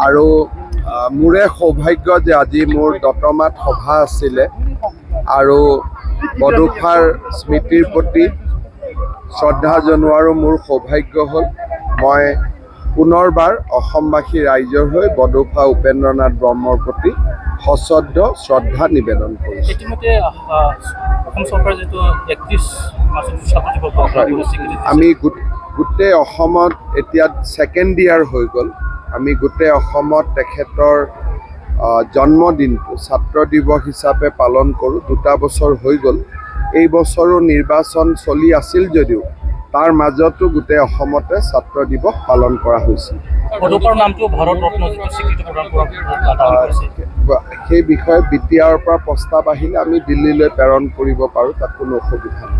আৰু মোৰে সৌভাগ্য যে আজি মোৰ দতমাত সভা আছিলে আৰু বডোফাৰ স্মৃতিৰ প্ৰতি শ্ৰদ্ধা জনোৱাৰো মোৰ সৌভাগ্য হ'ল। মই পুনৰবাৰ অসমবাসী ৰাইজৰ হৈ বডোফা উপেন্দ্ৰনাথ ব্ৰহ্মৰ প্ৰতি সশ্ৰদ্ধ শ্ৰদ্ধা নিবেদন কৰিছোঁ। আমি গোটেই অসমত এতিয়া ছেকেণ্ড ইয়াৰ হৈ গ'ল। আমি গোটেই অসমত তেখেতৰ জন্মদিনটো ছাত্ৰ দিৱস হিচাপে পালন কৰোঁ। 2টা বছৰ হৈ গ'ল। এই বছৰো নিৰ্বাচন চলি আছিল যদিও তাৰ মাজতো গোটেই অসমতে ছাত্ৰ দিৱস পালন কৰা হৈছিল। সেই বিষয়ে BTR পৰা প্ৰস্তাৱ আহিলে আমি দিল্লীলৈ প্ৰেৰণ কৰিব পাৰোঁ, তাত কোনো অসুবিধা নাই।